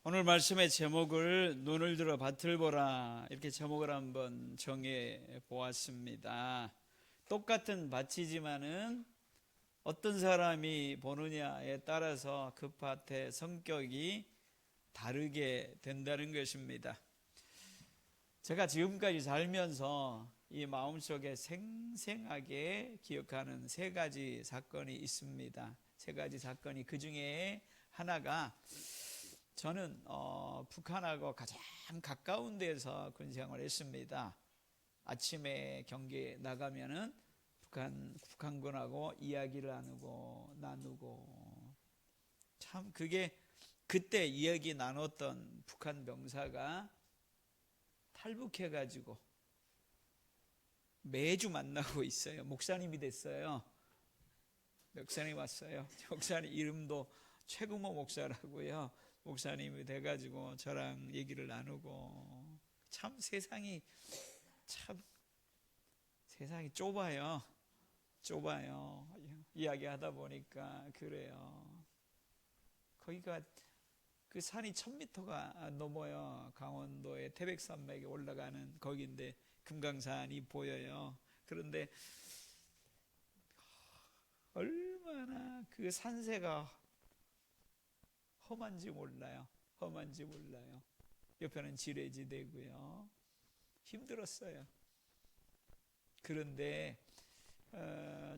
오늘 말씀의 제목을 눈을 들어 밭을 보라 이렇게 제목을 한번 정해 보았습니다. 똑같은 밭이지만은 어떤 사람이 보느냐에 따라서 그 밭의 성격이 다르게 된다는 것입니다. 제가 지금까지 살면서 이 마음속에 생생하게 기억하는 세 가지 사건이 있습니다. 세 가지 사건이 그 중에 하나가 저는 북한하고 가장 가까운 데서 군 생활을 했습니다. 아침에 경기에 나가면은 북한군하고 이야기를 나누고 참 그게 그때 이야기 나눴던 북한 병사가 탈북해가지고 매주 만나고 있어요. 목사님이 됐어요. 목사님 왔어요. 목사님 이름도 최금호 목사라고요. 목사님이 돼가지고 저랑 얘기를 나누고 참 세상이 좁아요. 이야기하다 보니까 그래요. 거기가 그 산이 1000m가 넘어요. 강원도의 태백산맥에 올라가는 거기인데 금강산이 보여요. 그런데 얼마나 그 산세가 험한지 몰라요. 옆에는 지뢰지대고요. 힘들었어요. 그런데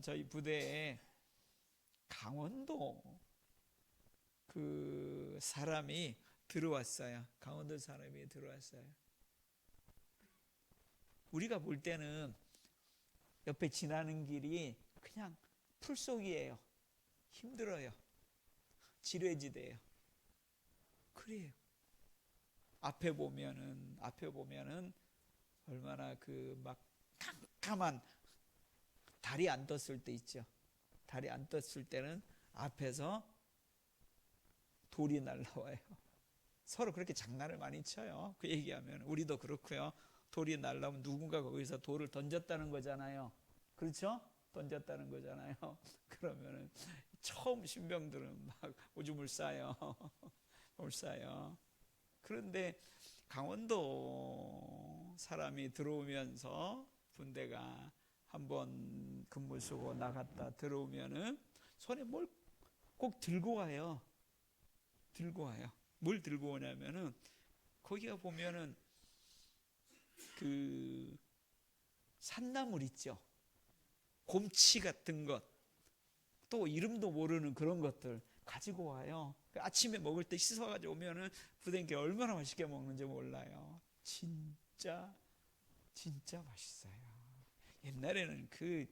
저희 부대에 강원도 그 사람이 들어왔어요. 강원도 사람이 들어왔어요. 우리가 볼 때는 옆에 지나는 길이 그냥 풀속이에요. 힘들어요. 지뢰지대예요. 그래요. 앞에 보면은 얼마나 그 막 캄캄한 달이 안 떴을 때 있죠. 달이 안 떴을 때는 앞에서 돌이 날라와요. 서로 그렇게 장난을 많이 쳐요. 그 얘기하면 우리도 그렇고요. 돌이 날라오면 누군가 거기서 돌을 던졌다는 거잖아요. 그렇죠? 던졌다는 거잖아요. 그러면은 처음 신병들은 막 오줌을 싸요. 그런데 강원도 사람이 들어오면서 군대가 한번 근무 쓰고 나갔다 들어오면은 손에 뭘 꼭 들고 와요. 뭘 들고 오냐면은 거기가 보면은 그 산나물 있죠. 곰치 같은 것, 또 이름도 모르는 그런 것들 가지고 와요. 아침에 먹을 때 씻어가지고 오면은 부대인께 얼마나 맛있게 먹는지 몰라요. 진짜 맛있어요. 옛날에는 그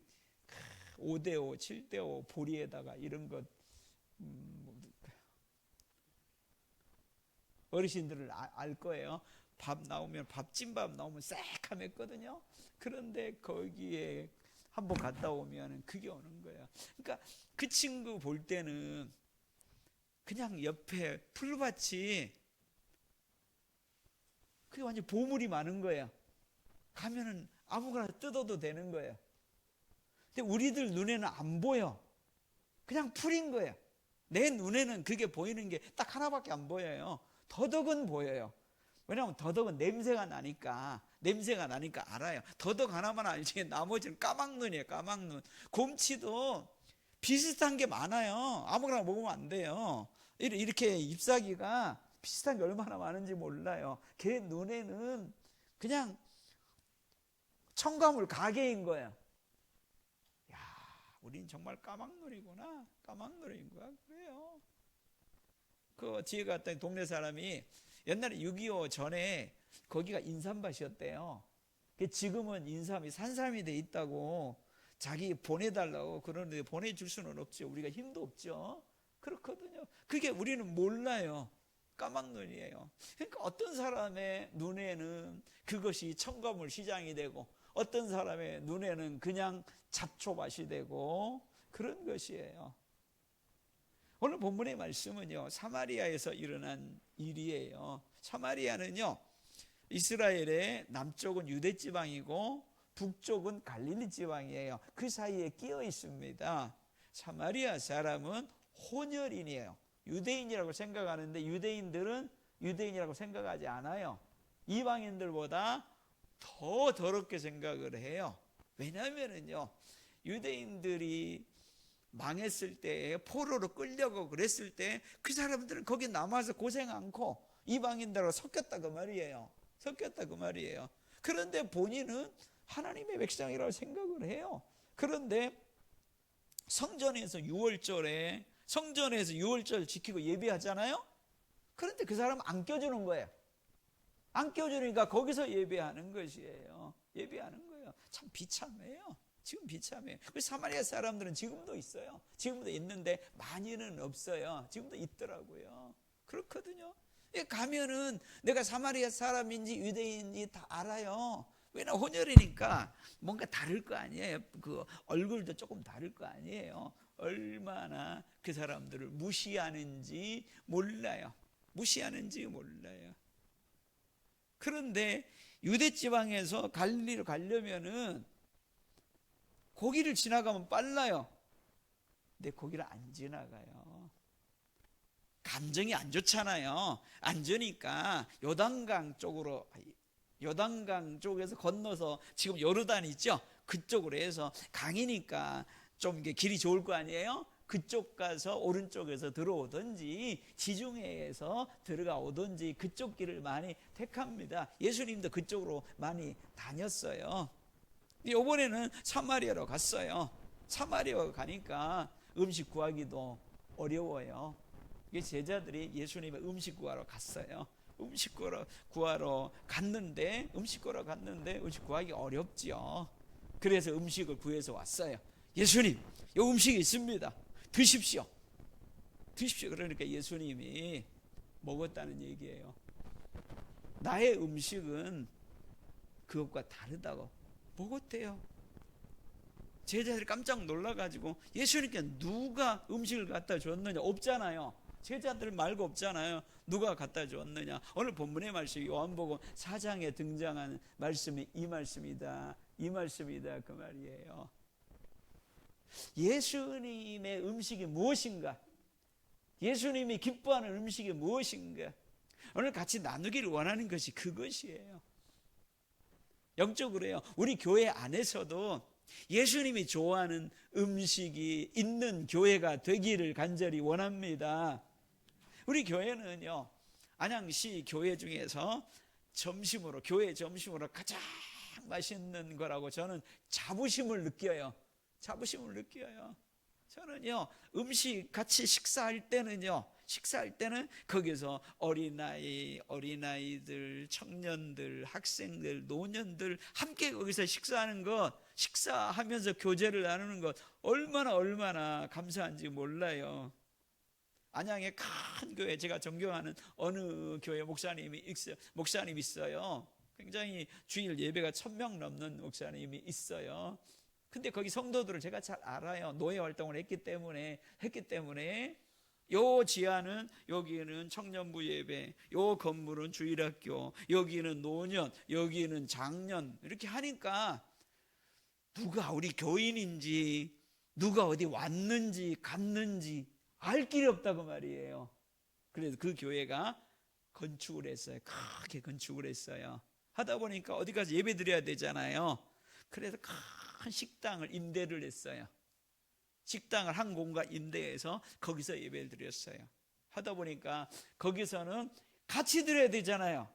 5대5, 7대5 보리에다가 이런 것 어르신들을 알 거예요. 밥찐밥 나오면 새카맸거든요. 그런데 거기에 한번 갔다 오면 그게 오는 거예요. 그러니까 그 친구 볼 때는 그냥 옆에 풀밭이 그게 완전 보물이 많은 거예요. 가면은 아무거나 뜯어도 되는 거예요. 근데 우리들 눈에는 안 보여. 그냥 풀인 거예요. 내 눈에는 그게 보이는 게 딱 하나밖에 안 보여요. 더덕은 보여요. 왜냐하면 더덕은 냄새가 나니까 알아요. 더덕 하나만 알지 나머지는 까막눈이에요. 까막눈. 곰치도 비슷한 게 많아요. 아무거나 먹으면 안 돼요. 이렇게 잎사귀가 비슷한 게 얼마나 많은지 몰라요. 걔 눈에는 그냥 첨가물 가게인 거예요. 야, 우린 정말 까막눈이구나. 까막눈인 거야. 그래요. 그 지혜 갔더니 동네 사람이 옛날에 6.25 전에 거기가 인삼밭이었대요. 지금은 인삼이 산삼이 돼 있다고 자기 보내달라고 그러는데 보내줄 수는 없죠. 우리가 힘도 없죠. 그렇거든요. 그게 우리는 몰라요. 까막눈이에요. 그러니까 어떤 사람의 눈에는 그것이 첨가물 시장이 되고 어떤 사람의 눈에는 그냥 잡초밭이 되고 그런 것이에요. 오늘 본문의 말씀은요, 사마리아에서 일어난 일이에요. 사마리아는요, 이스라엘의 남쪽은 유대 지방이고 북쪽은 갈릴리 지방이에요. 그 사이에 끼어 있습니다. 사마리아 사람은 혼혈인이에요. 유대인이라고 생각하는데 유대인들은 유대인이라고 생각하지 않아요. 이방인들보다 더 더럽게 생각을 해요. 왜냐하면요, 유대인들이 망했을 때, 포로로 끌려고 그랬을 때 그 사람들은 거기 남아서 고생 않고 이방인들하고 섞였다 그 말이에요. 섞였다 그 말이에요. 그런데 본인은 하나님의 백성이라고 생각을 해요. 그런데 성전에서 유월절에 성전에서 유월절 지키고 예배하잖아요. 그런데 그 사람 안 껴주는 거예요. 안 껴주니까 거기서 예배하는 것이에요. 예배하는 거예요. 참 비참해요. 지금 비참해요. 사마리아 사람들은 지금도 있어요. 지금도 있는데 많이는 없어요. 지금도 있더라고요. 그렇거든요. 가면은 내가 사마리아 사람인지 유대인인지 다 알아요. 왜냐면 혼혈이니까 뭔가 다를 거 아니에요. 그 얼굴도 조금 다를 거 아니에요. 얼마나 그 사람들을 무시하는지 몰라요. 무시하는지 몰라요. 그런데 유대 지방에서 갈릴리로 가려면은 거기를 지나가면 빨라요. 근데 거기를 안 지나가요. 감정이 안 좋잖아요. 안 좋으니까 요단강 쪽에서 건너서 지금 요르단 있죠? 그쪽으로 해서 강이니까 좀 길이 좋을 거 아니에요? 그쪽 가서 오른쪽에서 들어오든지 지중해에서 들어가 오든지 그쪽 길을 많이 택합니다. 예수님도 그쪽으로 많이 다녔어요. 이번에는 사마리아로 갔어요. 사마리아 가니까 음식 구하기도 어려워요. 제자들이 예수님의 음식 구하러 갔어요. 음식 구하러 갔는데 음식 구하기 어렵죠. 그래서 음식을 구해서 왔어요. 예수님, 이 음식이 있습니다. 드십시오. 그러니까 예수님이 먹었다는 얘기예요. 나의 음식은 그것과 다르다고 먹었대요. 제자들이 깜짝 놀라가지고 예수님께 누가 음식을 갖다 줬느냐? 없잖아요. 제자들 말고 없잖아요. 누가 갖다 줬느냐? 오늘 본문의 말씀 요한복음 4장에 등장하는 말씀이 이 말씀이다. 그 말이에요. 예수님의 음식이 무엇인가? 예수님이 기뻐하는 음식이 무엇인가? 오늘 같이 나누기를 원하는 것이 그것이에요. 영적으로요. 우리 교회 안에서도 예수님이 좋아하는 음식이 있는 교회가 되기를 간절히 원합니다. 우리 교회는요, 안양시 교회 중에서 교회 점심으로 가장 맛있는 거라고 저는 자부심을 느껴요. 저는요, 음식 같이 식사할 때는 거기서 어린아이들, 청년들, 학생들, 노년들 함께 거기서 식사하면서 교제를 나누는 것 얼마나 감사한지 몰라요. 안양에 큰 교회, 제가 존경하는 어느 교회 목사님이 있어요. 굉장히 주일 예배가 1000명 넘는 목사님이 있어요. 근데 거기 성도들을 제가 잘 알아요. 노예 활동을 했기 때문에 요 지하는, 여기는 청년부 예배, 요 건물은 주일학교, 여기는 노년, 여기는 장년, 이렇게 하니까 누가 우리 교인인지, 누가 어디 왔는지 갔는지 알 길이 없다고 말이에요. 그래서 그 교회가 건축을 했어요. 크게 건축을 했어요. 하다 보니까 어디 가서 예배 드려야 되잖아요. 그래서 큰 식당을 임대를 했어요. 식당을 한 공간 임대해서 거기서 예배를 드렸어요. 하다 보니까 거기서는 같이 드려야 되잖아요.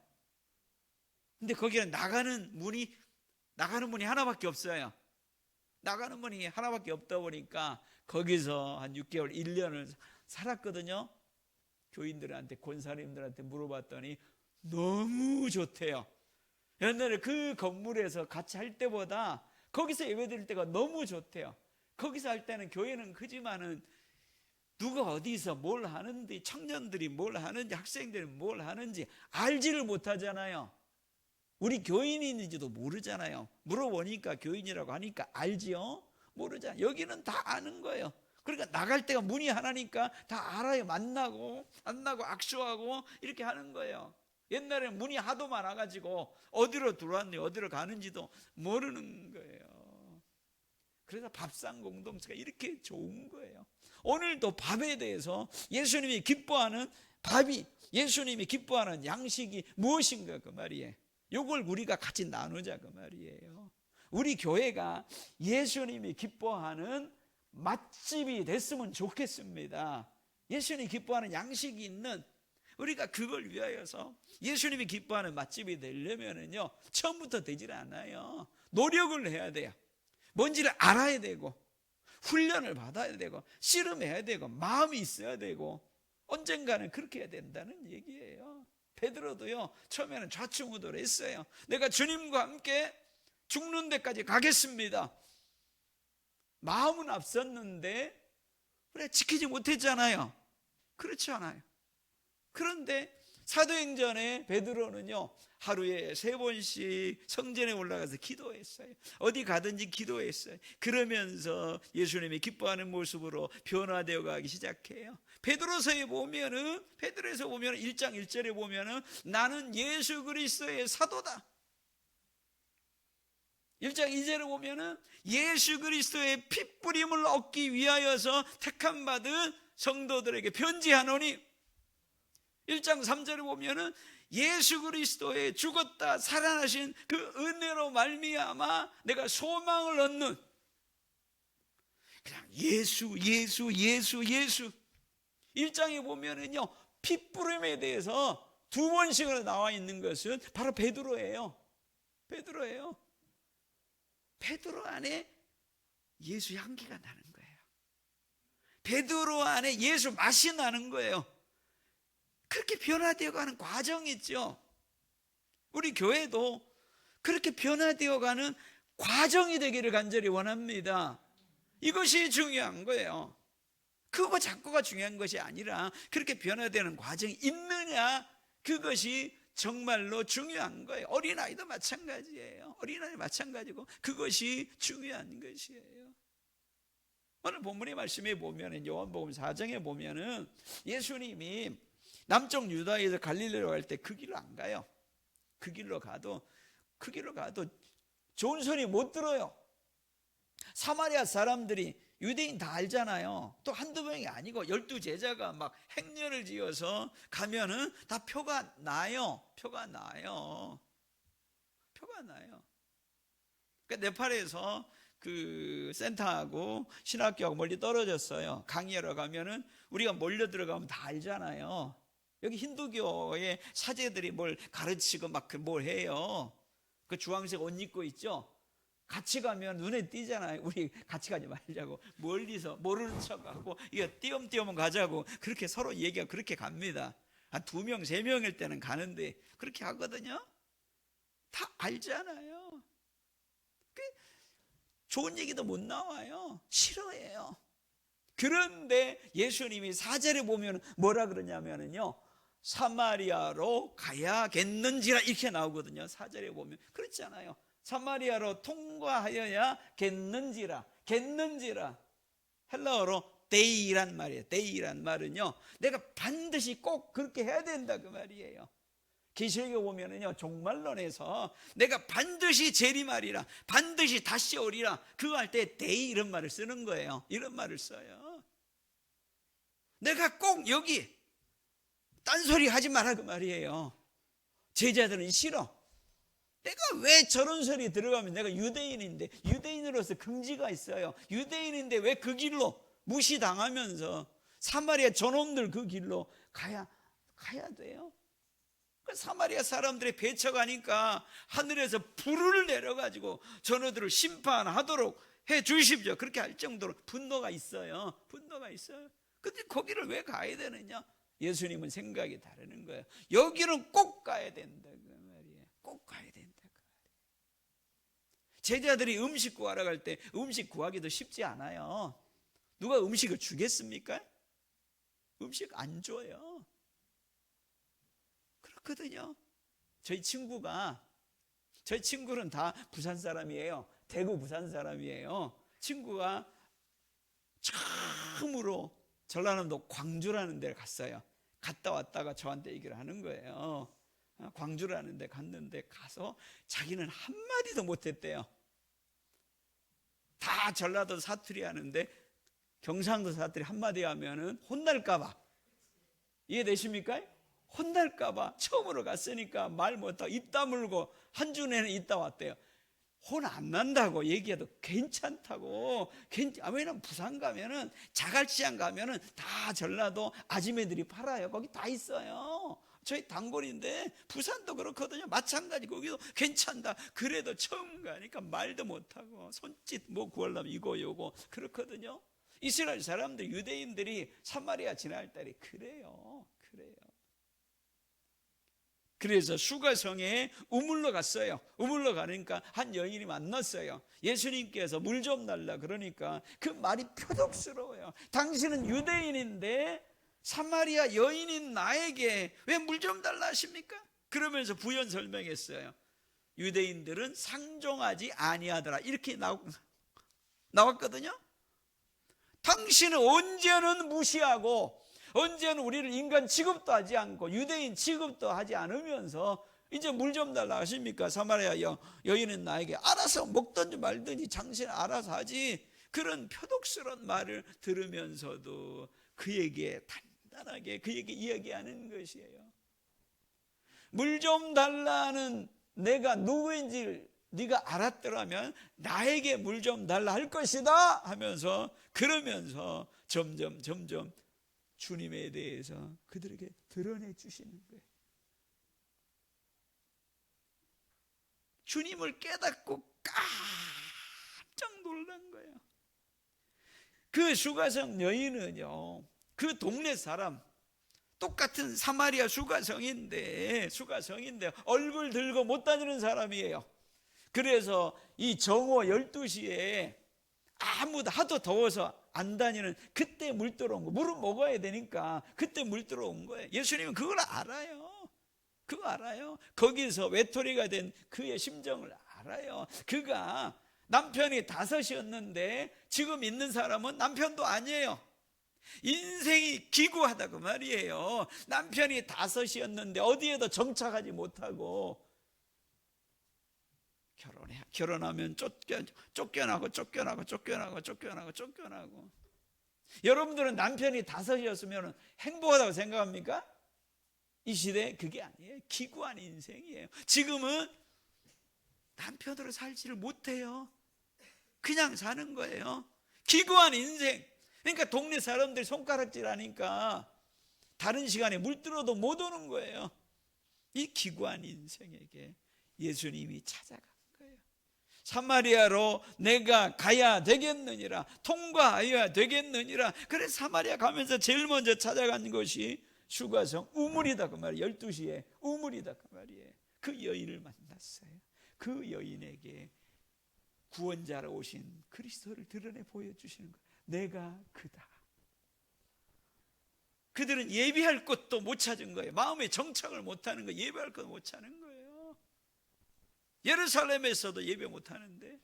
근데 거기는 나가는 문이 하나밖에 없어요. 나가는 문이 하나밖에 없다 보니까 거기서 한 6개월, 1년을 살았거든요. 교인들한테, 권사님들한테 물어봤더니 너무 좋대요. 옛날에 그 건물에서 같이 할 때보다 거기서 예배 드릴 때가 너무 좋대요. 거기서 할 때는 교회는 크지만은 누가 어디서 뭘 하는지, 청년들이 뭘 하는지, 학생들이 뭘 하는지 알지를 못하잖아요. 우리 교인인지도 모르잖아요. 물어보니까 교인이라고 하니까 알지요? 모르잖아요. 여기는 다 아는 거예요. 그러니까 나갈 때가 문이 하나니까 다 알아요. 만나고 악수하고 이렇게 하는 거예요. 옛날에는 문이 하도 많아가지고 어디로 들어왔는지 어디로 가는지도 모르는 거예요. 그래서 밥상 공동체가 이렇게 좋은 거예요. 오늘도 밥에 대해서 예수님이 기뻐하는 밥이 예수님이 기뻐하는 양식이 무엇인가 그 말이에요. 이걸 우리가 같이 나누자 그 말이에요. 우리 교회가 예수님이 기뻐하는 맛집이 됐으면 좋겠습니다. 예수님이 기뻐하는 양식이 있는, 우리가 그걸 위하여서 예수님이 기뻐하는 맛집이 되려면은요, 처음부터 되질 않아요. 노력을 해야 돼요. 뭔지를 알아야 되고, 훈련을 받아야 되고, 씨름해야 되고, 마음이 있어야 되고, 언젠가는 그렇게 해야 된다는 얘기예요. 베드로도요, 처음에는 좌충우돌 했어요. 내가 주님과 함께 죽는 데까지 가겠습니다. 마음은 앞섰는데 그래 지키지 못했잖아요. 그렇지 않아요. 그런데 사도행전에 베드로는요, 하루에 3번씩 성전에 올라가서 기도했어요. 어디 가든지 기도했어요. 그러면서 예수님이 기뻐하는 모습으로 변화되어 가기 시작해요. 베드로서에 보면은, 베드로에서 보면 1장 1절에 보면은 나는 예수 그리스도의 사도다. 1장 2절에 보면은 예수 그리스도의 핏뿌림을 얻기 위하여서 택함 받은 성도들에게 편지하노니, 1장 3절에 보면은 예수 그리스도의 죽었다 살아나신 그 은혜로 말미암아 내가 소망을 얻는, 그냥 예수 1장에 보면은요, 핏부림에 대해서 2번씩으로 나와 있는 것은 바로 베드로예요. 베드로 안에 예수 향기가 나는 거예요. 베드로 안에 예수 맛이 나는 거예요. 그렇게 변화되어 가는 과정이 있죠. 우리 교회도 그렇게 변화되어 가는 과정이 되기를 간절히 원합니다. 이것이 중요한 거예요. 그거 자꾸가 중요한 것이 아니라 그렇게 변화되는 과정이 있느냐, 그것이 정말로 중요한 거예요. 어린아이도 마찬가지예요. 어린아이 마찬가지고 그것이 중요한 것이에요. 오늘 본문의 말씀에 보면은, 요한복음 4장에 보면은 예수님이 남쪽 유다에서 갈릴리로 갈 때 그 길로 안 가요. 그 길로 가도 좋은 소리 못 들어요. 사마리아 사람들이, 유대인 다 알잖아요. 또 한두 명이 아니고 12제자가 막 행렬을 지어서 가면은 다 표가 나요. 그러니까 네팔에서 그 센터하고 신학교하고 멀리 떨어졌어요. 강의하러 가면은 우리가 몰려 들어가면 다 알잖아요. 여기 힌두교의 사제들이 뭘 가르치고 막 뭘 해요. 그 주황색 옷 입고 있죠. 같이 가면 눈에 띄잖아요. 우리 같이 가지 말자고, 멀리서 모르는 척하고 이거 띄엄띄엄 가자고, 그렇게 서로 얘기가 그렇게 갑니다. 한 2명 3명일 때는 가는데 그렇게 하거든요. 다 알잖아요. 좋은 얘기도 못 나와요. 싫어해요. 그런데 예수님이 4절에 보면 뭐라 그러냐면요, 사마리아로 가야겠는지라 이렇게 나오거든요. 4절에 보면 그렇잖아요. 사마리아로 통과하여야겠는지라. 헬라어로 데이란 말이에요. 데이란 말은요, 내가 반드시 꼭 그렇게 해야 된다 그 말이에요. 계시록에 보면은요, 종말론에서 내가 반드시 재림하리라, 반드시 다시 오리라, 그거 할 때 데이 이런 말을 쓰는 거예요. 이런 말을 써요. 내가 꼭 여기 딴소리 하지 마라 그 말이에요. 제자들은 싫어. 내가 왜 저런 소리 들어가면, 내가 유대인인데, 유대인으로서 금지가 있어요. 유대인인데 왜 그 길로 무시당하면서 사마리아 저놈들 그 길로 가야 돼요. 사마리아 사람들이 배쳐가니까 하늘에서 불을 내려가지고 전우들을 심판하도록 해 주십시오, 그렇게 할 정도로 분노가 있어요. 근데 거기를 왜 가야 되느냐? 예수님은 생각이 다르는 거예요. 여기는 꼭 가야 된다 그 말이에요. 꼭 가야 된다 그 말이에요. 제자들이 음식 구하러 갈 때 음식 구하기도 쉽지 않아요. 누가 음식을 주겠습니까? 음식 안 줘요. 그렇거든요. 저희 친구는 다 부산 사람이에요. 대구 부산 사람이에요. 친구가 처음으로 전라남도 광주라는 데를 갔어요. 갔다 왔다가 저한테 얘기를 하는 거예요. 광주라는 데 갔는데, 가서 자기는 한마디도 못했대요. 다 전라도 사투리 하는데 경상도 사투리 한마디 하면은 혼날까 봐. 이해되십니까? 혼날까봐 처음으로 갔으니까 말 못하고 입 다물고 한 주 내내 있다 왔대요. 혼 안 난다고 얘기해도 괜찮다고. 왜냐면 부산 가면은, 자갈시장 가면은 다 전라도 아지매들이 팔아요. 거기 다 있어요. 저희 단골인데 부산도 그렇거든요. 마찬가지 거기도 괜찮다. 그래도 처음 가니까 말도 못하고 손짓 뭐 구하려면 이거 요거 그렇거든요. 이스라엘 사람들, 유대인들이 사마리아 지날 때리 그래요. 그래서 수가성에 우물러 갔어요. 우물러 가니까 한 여인이 만났어요. 예수님께서 물 좀 달라 그러니까 그 말이 표독스러워요. 당신은 유대인인데 사마리아 여인인 나에게 왜 물 좀 달라 하십니까? 그러면서 부연 설명했어요. 유대인들은 상종하지 아니하더라. 이렇게 나왔거든요. 당신은 언제는 무시하고 언제는 우리를 인간 취급도 하지 않고 유대인 취급도 하지 않으면서 이제 물 좀 달라 하십니까? 사마리아 여인은 나에게 알아서 먹든지 말든지 당신 알아서 하지. 그런 표독스러운 말을 들으면서도 그에게 단단하게 그에게 이야기하는 것이에요. 물 좀 달라는 내가 누구인지 네가 알았더라면 나에게 물 좀 달라 할 것이다 하면서, 그러면서 점점 주님에 대해서 그들에게 드러내 주시는 거예요. 주님을 깨닫고 깜짝 놀란 거예요. 그 수가성 여인은요, 그 동네 사람, 똑같은 사마리아 수가성인데 얼굴 들고 못 다니는 사람이에요. 그래서 이 정오 12시에 아무도 하도 더워서 안 다니는, 그때 물 들어온 거, 물은 먹어야 되니까 그때 물 들어온 거예요. 예수님은 그걸 알아요. 그거 알아요. 거기서 외톨이가 된 그의 심정을 알아요. 그가 남편이 5이었는데 지금 있는 사람은 남편도 아니에요. 인생이 기구하다고 말이에요. 남편이 5이었는데 어디에도 정착하지 못하고 결혼하면 쫓겨나고. 여러분들은 남편이 5이었으면 행복하다고 생각합니까? 이 시대에 그게 아니에요. 기구한 인생이에요. 지금은 남편으로 살지를 못해요. 그냥 사는 거예요. 기구한 인생. 그러니까 동네 사람들이 손가락질 하니까 다른 시간에 물 들어도 못 오는 거예요. 이 기구한 인생에게 예수님이 찾아간 거예요. 사마리아로 내가 가야 되겠느니라, 통과하여야 되겠느니라. 그래서 사마리아 가면서 제일 먼저 찾아간 것이 수가성 우물이다 그 말이에요. 12시에 우물이다 그 말이에요. 그 여인을 만났어요. 그 여인에게 구원자로 오신 그리스도를 드러내 보여주시는 거예요. 내가 그다. 그들은 예배할 곳도 못 찾은 거예요. 마음에 정착을 못하는 거예요. 예배할 곳도 못 찾는 거예요. 예루살렘에서도 예배 못하는데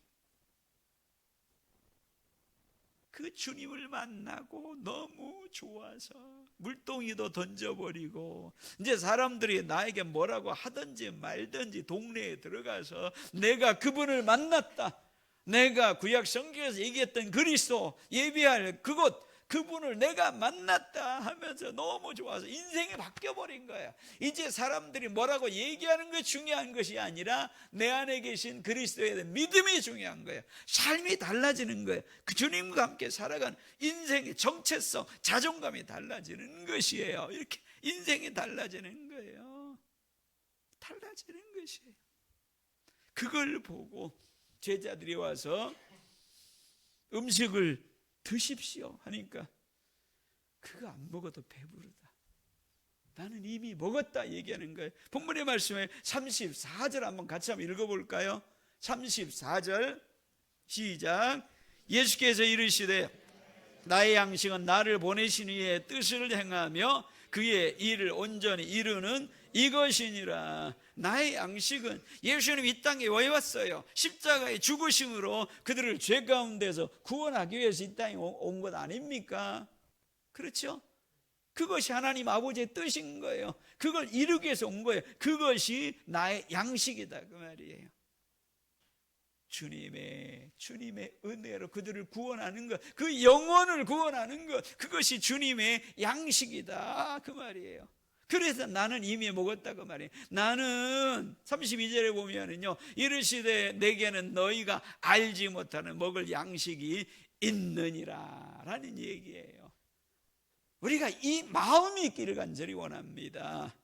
그 주님을 만나고 너무 좋아서 물동이도 던져버리고, 이제 사람들이 나에게 뭐라고 하든지 말든지 동네에 들어가서 내가 그분을 만났다, 내가 구약 성경에서 얘기했던 그리스도 예배할 그곳, 그분을 내가 만났다 하면서 너무 좋아서 인생이 바뀌어버린 거예요. 이제 사람들이 뭐라고 얘기하는 게 중요한 것이 아니라 내 안에 계신 그리스도에 대한 믿음이 중요한 거예요. 삶이 달라지는 거예요. 그 주님과 함께 살아간 인생의 정체성, 자존감이 달라지는 것이에요. 이렇게 인생이 달라지는 거예요. 달라지는 것이에요. 그걸 보고 제자들이 와서 음식을 드십시오 하니까 그거 안 먹어도 배부르다, 나는 이미 먹었다 얘기하는 거예요. 본문의 말씀에 34절 한번 같이 한번 읽어볼까요? 34절 시작. 예수께서 이르시되 나의 양식은 나를 보내신 이의 뜻을 행하며 그의 일을 온전히 이루는 이것이니라. 나의 양식은, 예수님 이 땅에 왜 왔어요? 십자가의 죽으심으로 그들을 죄 가운데서 구원하기 위해서 이 땅에 온 것 아닙니까? 그렇죠? 그것이 하나님 아버지의 뜻인 거예요. 그걸 이루기 위해서 온 거예요. 그것이 나의 양식이다 그 말이에요. 주님의 은혜로 그들을 구원하는 것, 그 영혼을 구원하는 것, 그것이 주님의 양식이다 그 말이에요. 그래서 나는 이미 먹었다고 말해요. 나는 32절에 보면은요, 이르시되 내게는 너희가 알지 못하는 먹을 양식이 있느니라 라는 얘기예요. 우리가 이 마음이 있기를 간절히 원합니다.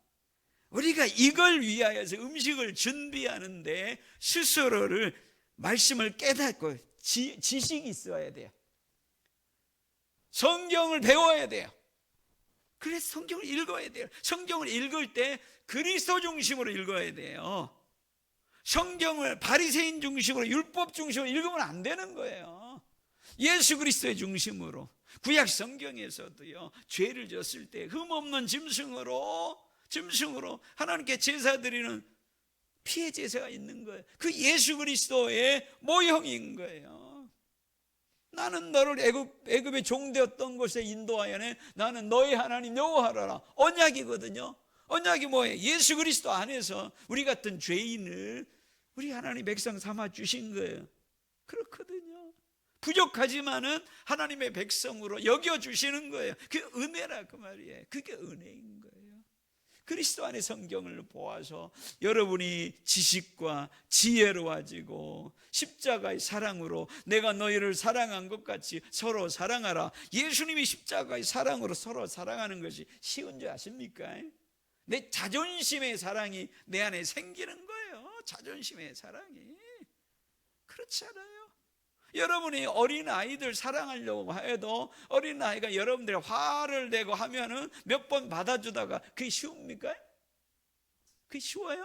우리가 이걸 위하여서 음식을 준비하는데 스스로를 말씀을 깨닫고 지식이 있어야 돼요. 성경을 배워야 돼요. 그래서 성경을 읽어야 돼요. 성경을 읽을 때 그리스도 중심으로 읽어야 돼요. 성경을 바리새인 중심으로, 율법 중심으로 읽으면 안 되는 거예요. 예수 그리스도의 중심으로. 구약 성경에서도요, 죄를 졌을 때 흠없는 짐승으로 하나님께 제사 드리는 피해 제사가 있는 거예요. 그 예수 그리스도의 모형인 거예요. 나는 너를 애굽의 종되었던 곳에 인도하여내 나는 너의 하나님 여호와라. 언약이거든요. 언약이 뭐예요? 예수 그리스도 안에서 우리 같은 죄인을 우리 하나님 백성 삼아 주신 거예요. 그렇거든요. 부족하지만은 하나님의 백성으로 여겨주시는 거예요. 그게 은혜라 그 말이에요. 그게 은혜인 거예요. 그리스도 안에 성경을 보아서 여러분이 지식과 지혜로워지고 십자가의 사랑으로 내가 너희를 사랑한 것 같이 서로 사랑하라. 예수님이 십자가의 사랑으로 서로 사랑하는 것이 쉬운 줄 아십니까? 내 자존심의 사랑이 내 안에 생기는 거예요. 자존심의 사랑이. 그렇지 않아요? 여러분이 어린아이들 사랑하려고 해도 어린아이가 여러분들의 화를 내고 하면은 몇 번 받아주다가 그게 쉬웁니까? 그게 쉬워요?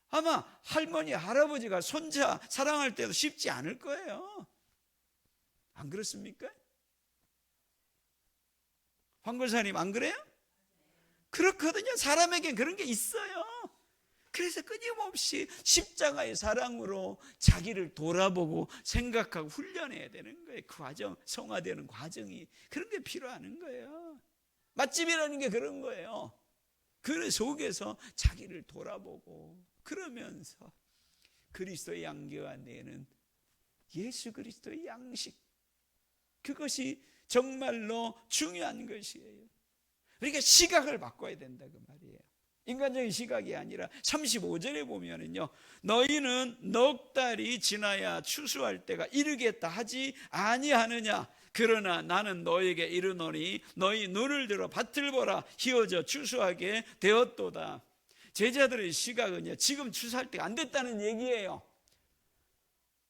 아마 할머니, 할아버지가 손자 사랑할 때도 쉽지 않을 거예요. 안 그렇습니까? 황 권사님 안 그래요? 그렇거든요. 사람에겐 그런 게 있어요. 그래서 끊임없이 십자가의 사랑으로 자기를 돌아보고 생각하고 훈련해야 되는 거예요. 그 과정, 성화되는 과정이 그런 게 필요한 거예요. 맛집이라는 게 그런 거예요. 그 속에서 자기를 돌아보고 그러면서 그리스도의 양계가 내는 예수 그리스도의 양식, 그것이 정말로 중요한 것이에요. 그러니까 시각을 바꿔야 된다 그 말이에요. 인간적인 시각이 아니라 35절에 보면은요, 너희는 넉 달이 지나야 추수할 때가 이르겠다 하지 아니하느냐. 그러나 나는 너에게 이르노니 너희 눈을 들어 밭을 보라. 희어져 추수하게 되었도다. 제자들의 시각은요, 지금 추수할 때가 안 됐다는 얘기예요.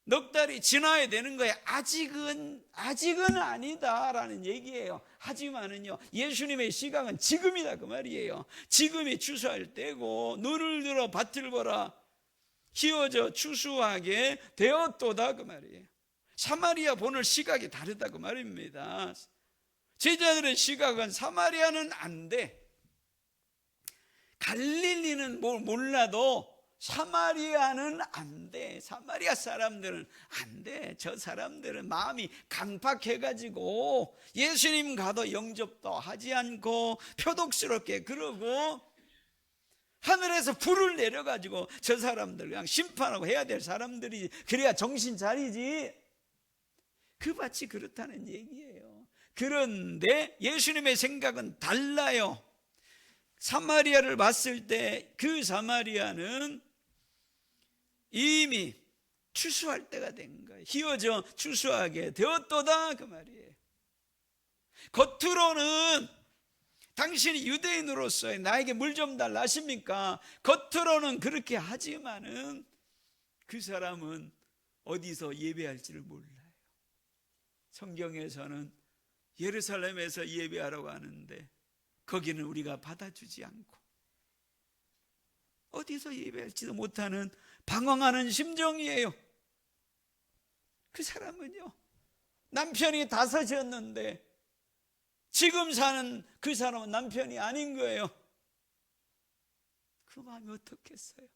넉 달이 지나야 되는 거예요. 아직은 아니다라는 얘기예요. 하지만은요, 예수님의 시각은 지금이다 그 말이에요. 지금이 추수할 때고 눈을 들어 밭을 보라. 키워져 추수하게 되었도다 그 말이에요. 사마리아 보는 시각이 다르다 그 말입니다. 제자들의 시각은 사마리아는 안 돼. 갈릴리는 몰라도 사마리아는 안 돼. 사마리아 사람들은 안 돼. 저 사람들은 마음이 강팍해가지고 예수님 가도 영접도 하지 않고 표독스럽게 그러고 하늘에서 불을 내려가지고 저 사람들 그냥 심판하고 해야 될 사람들이 그래야 정신 차리지. 그밭이 그렇다는 얘기예요. 그런데 예수님의 생각은 달라요. 사마리아를 봤을 때 그 사마리아는 이미 추수할 때가 된 거예요. 희어져 추수하게 되었도다 그 말이에요. 겉으로는 당신이 유대인으로서 나에게 물 좀 달라 하십니까? 겉으로는 그렇게 하지만은 그 사람은 어디서 예배할지를 몰라요. 성경에서는 예루살렘에서 예배하라고 하는데 거기는 우리가 받아주지 않고 어디서 예배할지도 못하는 방황하는 심정이에요. 그 사람은요, 남편이 5이었는데 지금 사는 그 사람은 남편이 아닌 거예요. 그 마음이 어떻겠어요?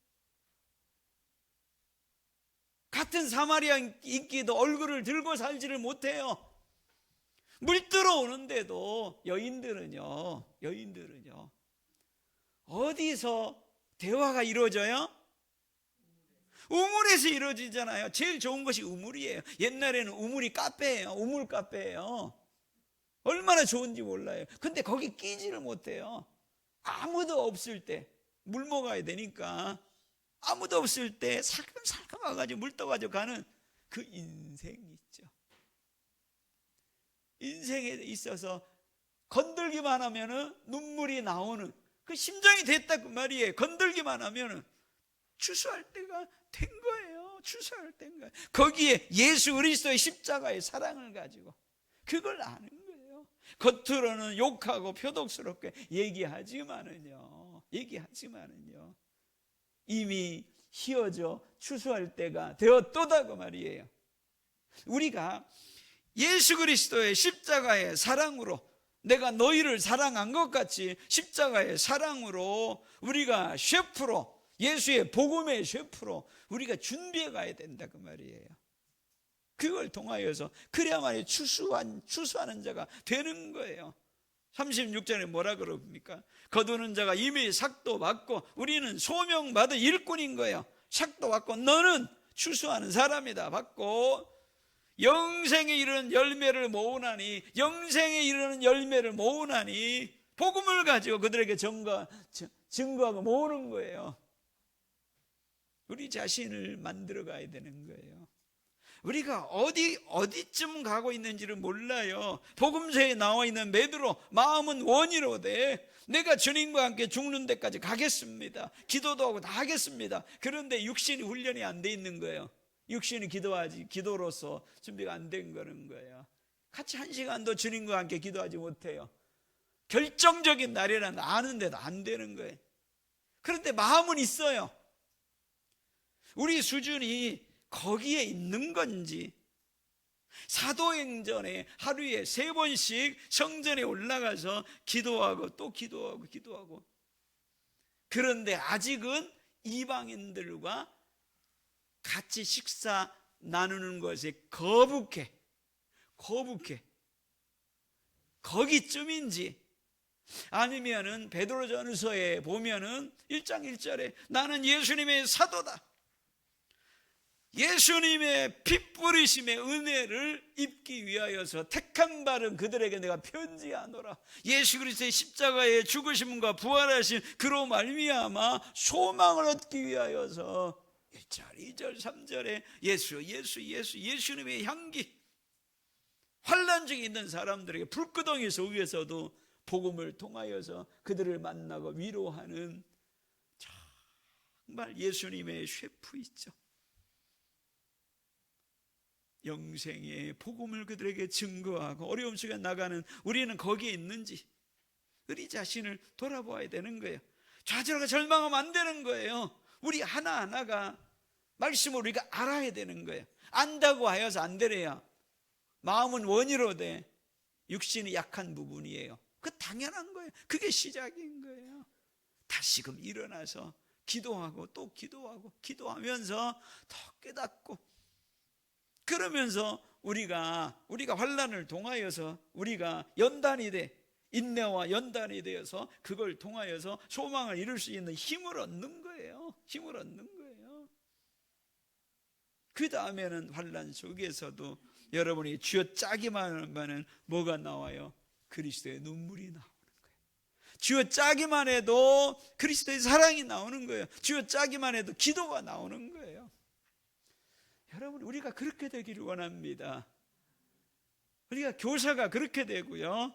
같은 사마리아인끼도 얼굴을 들고 살지를 못해요. 물 들어오는데도 여인들은요 어디서 대화가 이루어져요? 우물에서 이루어지잖아요. 제일 좋은 것이 우물이에요. 옛날에는 우물이 카페예요. 우물 카페예요. 얼마나 좋은지 몰라요. 근데 거기 끼지를 못해요. 아무도 없을 때, 물 먹어야 되니까 아무도 없을 때 살금살금 와가지고 물 떠가지고 가는 그 인생이 있죠. 인생에 있어서 건들기만 하면은 눈물이 나오는 그 심정이 됐다 그 말이에요. 건들기만 하면은 추수할 때가 된 거예요. 추수할 때인 거예요. 거기에 예수 그리스도의 십자가의 사랑을 가지고 그걸 아는 거예요. 겉으로는 욕하고 표독스럽게 얘기하지만은요, 이미 휘어져 추수할 때가 되었도다 그 말이에요. 우리가 예수 그리스도의 십자가의 사랑으로, 내가 너희를 사랑한 것 같이 십자가의 사랑으로 우리가 셰프로, 예수의 복음의 셰프로 우리가 준비해 가야 된다 그 말이에요. 그걸 통하여서 그래야만이 추수하는 자가 되는 거예요. 36절에 뭐라 그럽니까? 거두는 자가 이미 삭도 받고 우리는 소명받은 일꾼인 거예요. 삭도 받고 너는 추수하는 사람이다. 받고 영생에 이르는 열매를 모으나니, 영생에 이르는 열매를 모으나니 복음을 가지고 그들에게 증거하고 모으는 거예요. 우리 자신을 만들어 가야 되는 거예요. 우리가 어디쯤 가고 있는지를 몰라요. 복음서에 나와 있는 베드로, 마음은 원이로되 내가 주님과 함께 죽는 데까지 가겠습니다. 기도도 하고 다 하겠습니다. 그런데 육신이 훈련이 안 돼 있는 거예요. 육신이 기도로서 준비가 안 된 거예요. 같이 한 시간도 주님과 함께 기도하지 못해요. 결정적인 날이라는 아는데도 안 되는 거예요. 그런데 마음은 있어요. 우리 수준이 거기에 있는 건지, 사도행전에 하루에 3번씩 성전에 올라가서 기도하고 또 기도하고 그런데 아직은 이방인들과 같이 식사 나누는 것에 거북해. 거기쯤인지, 아니면은 베드로전서에 보면은 1장 1절에 나는 예수님의 사도다, 예수님의 피 뿌리심의 은혜를 입기 위하여서 택한 바른 그들에게 내가 편지하노라. 예수 그리스도의 십자가의 죽으심과 부활하신 그로 말미암아 소망을 얻기 위하여서 1절, 2절, 3절에 예수님의 향기, 환난 중에 있는 사람들에게 불구덩이 속에서도 복음을 통하여서 그들을 만나고 위로하는 정말 예수님의 셰프 있죠. 영생의 복음을 그들에게 증거하고 어려움 속에 나가는 우리는 거기에 있는지 우리 자신을 돌아보아야 되는 거예요. 좌절하고 절망하면 안 되는 거예요. 우리 하나하나가 말씀을 우리가 알아야 되는 거예요. 안다고 하여서 안 되래요. 마음은 원이로되 육신이 약한 부분이에요. 그 당연한 거예요. 그게 시작인 거예요. 다시금 일어나서 기도하고 또 기도하면서 더 깨닫고, 그러면서 우리가 환난을 통하여서 우리가 연단이 돼, 인내와 연단이 되어서 그걸 통하여서 소망을 이룰 수 있는 힘을 얻는 거예요. 그 다음에는 환난 속에서도 여러분이 쥐어짜기만 하면 뭐가 나와요? 그리스도의 눈물이 나오는 거예요. 쥐어짜기만 해도 그리스도의 사랑이 나오는 거예요. 쥐어짜기만 해도 기도가 나오는 거예요. 여러분, 우리가 그렇게 되기를 원합니다. 우리가 교사가 그렇게 되고요,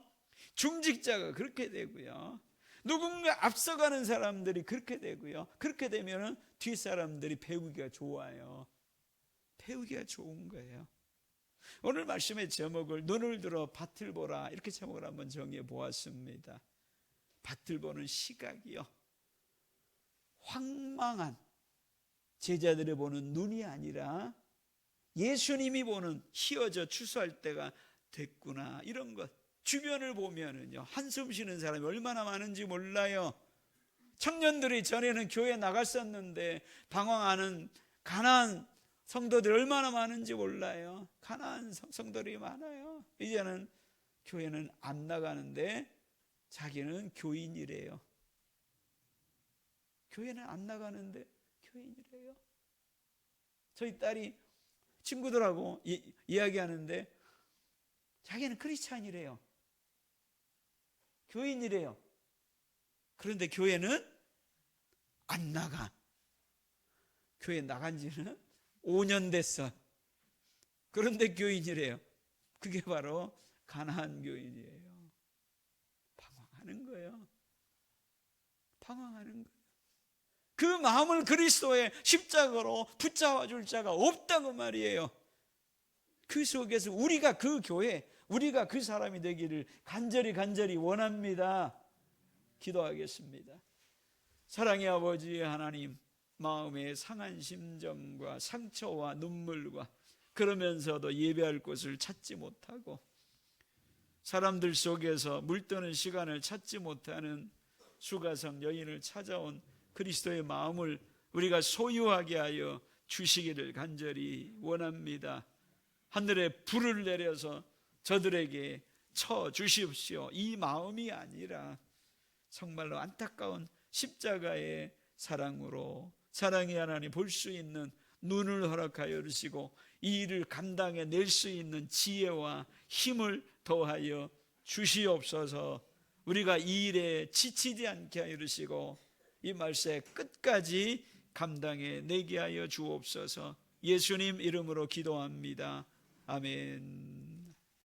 중직자가 그렇게 되고요, 누군가 앞서가는 사람들이 그렇게 되고요. 그렇게 되면은 뒷사람들이 배우기가 좋아요. 배우기가 좋은 거예요. 오늘 말씀의 제목을 눈을 들어 밭을 보라, 이렇게 제목을 한번 정해 보았습니다. 밭을 보는 시각이요, 황망한 제자들이 보는 눈이 아니라 예수님이 보는 휘어져 추수할 때가 됐구나, 이런 것. 주변을 보면은요, 한숨 쉬는 사람이 얼마나 많은지 몰라요. 청년들이 전에는 교회 나갔었는데 방황하는 가난한 성도들이 얼마나 많은지 몰라요. 가난한 성도들이 많아요. 이제는 교회는 안 나가는데 자기는 교인이래요. 교회는 안 나가는데 교인이래요. 저희 딸이 친구들하고 이야기하는데 자기는 크리스찬이래요. 교인이래요. 그런데 교회는 안 나가. 교회 나간 지는 5년 됐어. 그런데 교인이래요. 그게 바로 가나안 교인이에요. 방황하는 거예요. 방황하는 거예요. 그 마음을 그리스도의 십자가로 붙잡아 줄 자가 없다고 말이에요. 그 속에서 우리가 그 교회, 우리가 그 사람이 되기를 간절히 원합니다. 기도하겠습니다. 사랑의 아버지 하나님, 마음의 상한 심정과 상처와 눈물과 그러면서도 예배할 곳을 찾지 못하고 사람들 속에서 물드는 시간을 찾지 못하는 수가성 여인을 찾아온 그리스도의 마음을 우리가 소유하게 하여 주시기를 간절히 원합니다. 하늘에 불을 내려서 저들에게 쳐 주십시오. 이 마음이 아니라 정말로 안타까운 십자가의 사랑으로 사랑의 하나님 볼 수 있는 눈을 허락하여 주시고 이 일을 감당해 낼 수 있는 지혜와 힘을 더하여 주시옵소서. 우리가 이 일에 지치지 않게 하여 주시고 이 말세 끝까지 감당해 내게 하여 주옵소서. 예수님 이름으로 기도합니다. 아멘.